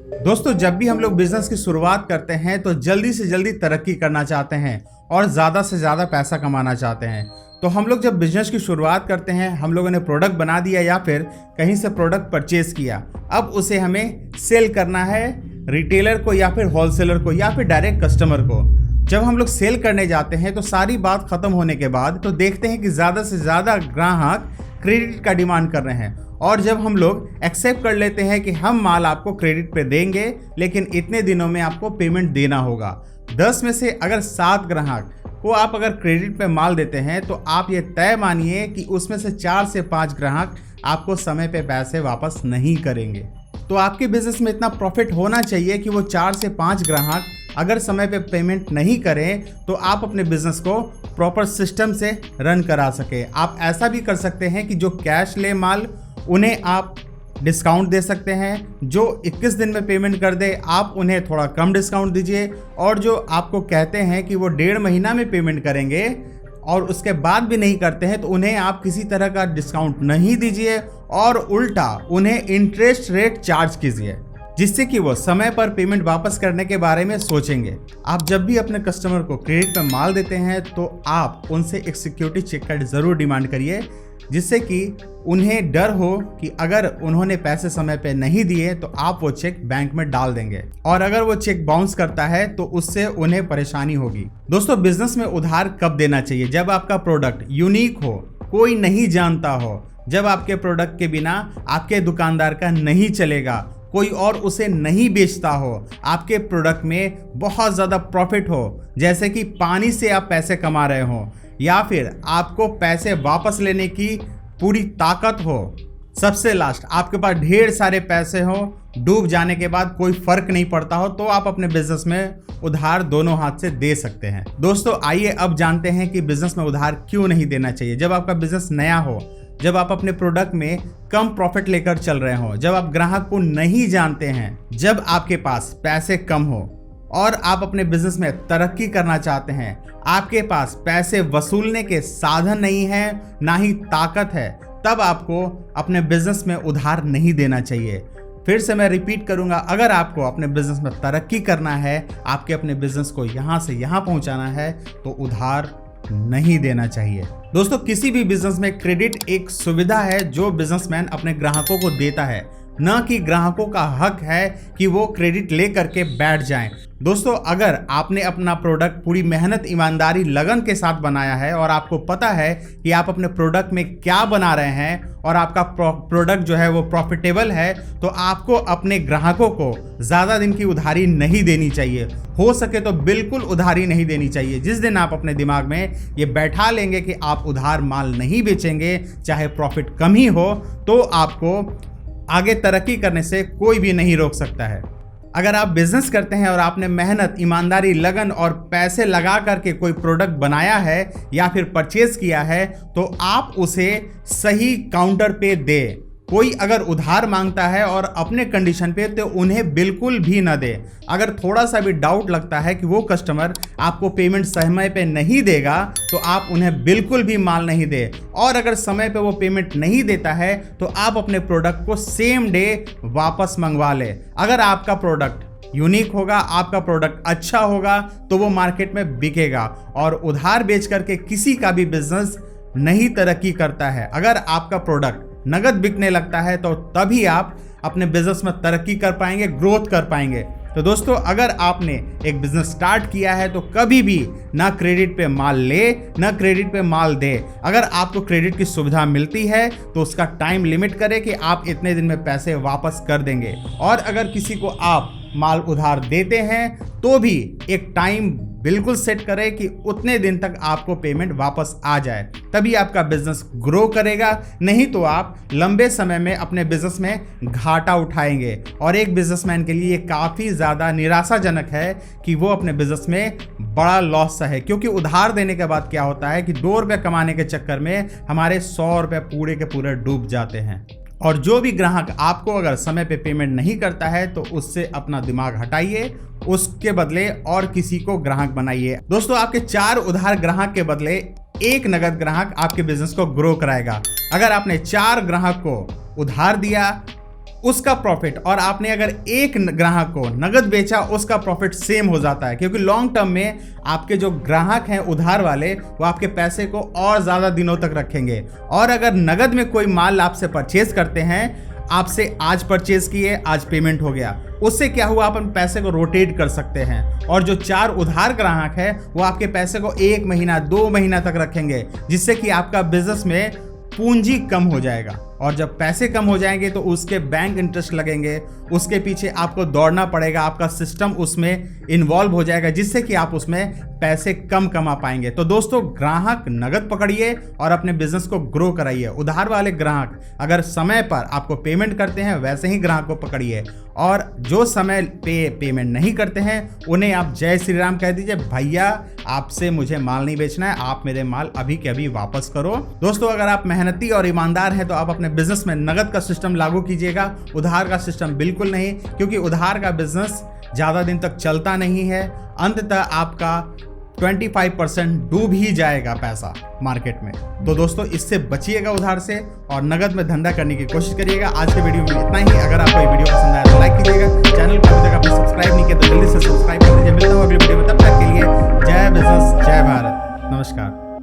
दोस्तों, जब भी हम लोग बिजनेस की शुरुआत करते हैं तो जल्दी से जल्दी तरक्की करना चाहते हैं और ज़्यादा से ज़्यादा पैसा कमाना चाहते हैं। तो हम लोग जब बिजनेस की शुरुआत करते हैं, हम लोगों ने प्रोडक्ट बना दिया या फिर कहीं से प्रोडक्ट परचेज किया, अब उसे हमें सेल करना है रिटेलर को या फिर होलसेलर को या फिर डायरेक्ट कस्टमर को। जब हम लोग सेल करने जाते हैं तो सारी बात खत्म होने के बाद तो देखते हैं कि ज़्यादा से ज़्यादा ग्राहक क्रेडिट का डिमांड कर रहे हैं। और जब हम लोग एक्सेप्ट कर लेते हैं कि हम माल आपको क्रेडिट पे देंगे, लेकिन इतने दिनों में आपको पेमेंट देना होगा। 10 में से अगर 7 ग्राहक को आप अगर क्रेडिट पे माल देते हैं तो आप ये तय मानिए कि उसमें से 4 से 5 ग्राहक आपको समय पे पैसे वापस नहीं करेंगे। तो आपके बिजनेस में इतना प्रॉफिट होना चाहिए कि वो 4 से 5 ग्राहक अगर समय पे पेमेंट नहीं करें तो आप अपने बिजनेस को प्रॉपर सिस्टम से रन करा सके। आप ऐसा भी कर सकते हैं कि जो कैश ले माल उन्हें आप डिस्काउंट दे सकते हैं। जो 21 दिन में पेमेंट कर दे आप उन्हें थोड़ा कम डिस्काउंट दीजिए, और जो आपको कहते हैं कि वो 1.5 महीना में पेमेंट करेंगे और उसके बाद भी नहीं करते हैं तो उन्हें आप किसी तरह का डिस्काउंट नहीं दीजिए और उल्टा उन्हें इंटरेस्ट रेट चार्ज कीजिए, जिससे कि वो समय पर पेमेंट वापस करने के बारे में सोचेंगे। आप जब भी अपने कस्टमर को क्रेडिट पर माल देते हैं तो आप उनसे एक सिक्योरिटी चेक का जरूर डिमांड करिए, जिससे कि उन्हें डर हो कि अगर उन्होंने पैसे समय पे नहीं दिए तो आप वो चेक बैंक में डाल देंगे, और अगर वो चेक बाउंस करता है तो उससे उन्हें परेशानी होगी। दोस्तों, बिजनेस में उधार कब देना चाहिए? जब आपका प्रोडक्ट यूनिक हो, कोई नहीं जानता हो, जब आपके प्रोडक्ट के बिना आपके दुकानदार का नहीं चलेगा, कोई और उसे नहीं बेचता हो, आपके प्रोडक्ट में बहुत ज़्यादा प्रॉफिट हो, जैसे कि पानी से आप पैसे कमा रहे हो, या फिर आपको पैसे वापस लेने की पूरी ताकत हो, सबसे लास्ट आपके पास ढेर सारे पैसे हो, डूब जाने के बाद कोई फर्क नहीं पड़ता हो, तो आप अपने बिजनेस में उधार दोनों हाथ से दे सकते हैं। दोस्तों, आइए अब जानते हैं कि बिजनेस में उधार क्यों नहीं देना चाहिए। जब आपका बिजनेस नया हो, जब आप अपने प्रोडक्ट में कम प्रॉफिट लेकर चल रहे हो, जब आप ग्राहक को नहीं जानते हैं, जब आपके पास पैसे कम हो और आप अपने बिजनेस में तरक्की करना चाहते हैं, आपके पास पैसे वसूलने के साधन नहीं है, ना ही ताकत है, तब आपको अपने बिजनेस में उधार नहीं देना चाहिए। फिर से मैं रिपीट करूंगा, अगर आपको अपने बिजनेस में तरक्की करना है, आपके अपने बिजनेस को यहाँ से यहाँ पहुँचाना है, तो उधार नहीं देना चाहिए। दोस्तों, किसी भी बिजनेस में क्रेडिट एक सुविधा है जो बिजनेसमैन अपने ग्राहकों को देता है, न कि ग्राहकों का हक है कि वो क्रेडिट ले करके बैठ जाएं। दोस्तों, अगर आपने अपना प्रोडक्ट पूरी मेहनत, ईमानदारी, लगन के साथ बनाया है और आपको पता है कि आप अपने प्रोडक्ट में क्या बना रहे हैं और आपका प्रोडक्ट जो है वो प्रॉफिटेबल है, तो आपको अपने ग्राहकों को ज़्यादा दिन की उधारी नहीं देनी चाहिए। हो सके तो बिल्कुल उधारी नहीं देनी चाहिए। जिस दिन आप अपने दिमाग में ये बैठा लेंगे कि आप उधार माल नहीं बेचेंगे, चाहे प्रॉफिट कम ही हो, तो आपको आगे तरक्की करने से कोई भी नहीं रोक सकता है। अगर आप बिजनेस करते हैं और आपने मेहनत, ईमानदारी, लगन और पैसे लगा करके कोई प्रोडक्ट बनाया है या फिर परचेज किया है, तो आप उसे सही काउंटर पे दें। कोई अगर उधार मांगता है और अपने कंडीशन पे, तो उन्हें बिल्कुल भी न दे। अगर थोड़ा सा भी डाउट लगता है कि वो कस्टमर आपको पेमेंट समय पे नहीं देगा, तो आप उन्हें बिल्कुल भी माल नहीं दे। और अगर समय पे वो पेमेंट नहीं देता है तो आप अपने प्रोडक्ट को सेम डे वापस मंगवा ले। अगर आपका प्रोडक्ट यूनिक होगा, आपका प्रोडक्ट अच्छा होगा, तो वो मार्केट में बिकेगा। और उधार बेच करके किसी का भी बिजनेस नहीं तरक्की करता है। अगर आपका प्रोडक्ट नगद बिकने लगता है तो तभी आप अपने बिजनेस में तरक्की कर पाएंगे, ग्रोथ कर पाएंगे। तो दोस्तों, अगर आपने एक बिजनेस स्टार्ट किया है तो कभी भी ना क्रेडिट पे माल ले, ना क्रेडिट पे माल दे। अगर आपको क्रेडिट की सुविधा मिलती है तो उसका टाइम लिमिट करें कि आप इतने दिन में पैसे वापस कर देंगे। और अगर किसी को आप माल उधार देते हैं तो भी एक टाइम बिल्कुल सेट करें कि उतने दिन तक आपको पेमेंट वापस आ जाए, तभी आपका बिजनेस ग्रो करेगा। नहीं तो आप लंबे समय में अपने बिजनेस में घाटा उठाएंगे। और एक बिजनेसमैन के लिए काफ़ी ज़्यादा निराशाजनक है कि वो अपने बिजनेस में बड़ा लॉस है, क्योंकि उधार देने के बाद क्या होता है कि 2 रुपये कमाने के चक्कर में हमारे 100 रुपये पूरे के पूरे डूब जाते हैं। और जो भी ग्राहक आपको अगर समय पे पेमेंट नहीं करता है तो उससे अपना दिमाग हटाइए, उसके बदले और किसी को ग्राहक बनाइए। दोस्तों, आपके 4 उधार ग्राहक के बदले 1 नगद ग्राहक आपके बिजनेस को ग्रो कराएगा। अगर आपने 4 ग्राहक को उधार दिया उसका प्रॉफिट और आपने अगर एक ग्राहक को नगद बेचा उसका प्रॉफिट सेम हो जाता है, क्योंकि लॉन्ग टर्म में आपके जो ग्राहक हैं उधार वाले वो आपके पैसे को और ज़्यादा दिनों तक रखेंगे। और अगर नगद में कोई माल आपसे परचेज करते हैं, आपसे आज परचेज किए, आज पेमेंट हो गया, उससे क्या हुआ, आप अपने पैसे को रोटेट कर सकते हैं। और जो 4 उधार ग्राहक है वो आपके पैसे को 1 महीना 2 महीना तक रखेंगे, जिससे कि आपका बिजनेस में पूंजी कम हो जाएगा। और जब पैसे कम हो जाएंगे तो उसके बैंक इंटरेस्ट लगेंगे, उसके पीछे आपको दौड़ना पड़ेगा, आपका सिस्टम उसमें इन्वॉल्व हो जाएगा, जिससे कि आप उसमें पैसे कम कमा पाएंगे। तो दोस्तों, ग्राहक नगद पकड़िए और अपने बिजनेस को ग्रो कराइए। उधार वाले ग्राहक अगर समय पर आपको पेमेंट करते हैं, वैसे ही ग्राहक को पकड़िए। और जो समय पे पेमेंट नहीं करते हैं उन्हें आप जय श्री राम कह दीजिए, भैया आपसे मुझे माल नहीं बेचना है, आप मेरे माल अभी के अभी वापस करो। दोस्तों, अगर आप मेहनती और ईमानदार हैं तो आप अपने बिजनेस में नगद का सिस्टम लागू कीजिएगा, उधार का सिस्टम बिल्कुल नहीं, क्योंकि उधार का बिजनेस ज़्यादा दिन तक चलता नहीं है। अंततः आपका 25% डूब ही जाएगा पैसा मार्केट में। तो दोस्तों, इससे बचिएगा उधार से और नगद में धंधा करने की कोशिश करिएगा। आज के वीडियो में इतना ही। अगर आपको ये वीडियो पसंद आया तो लाइक कीजिएगा, चैनल को अभी तक आपने सब्सक्राइब नहीं किया तो जल्दी से सब्सक्राइब कर दीजिए। मिलता हूँ अगली वीडियो में, तब तक के लिए जय बिजनेस, जय भारत, नमस्कार।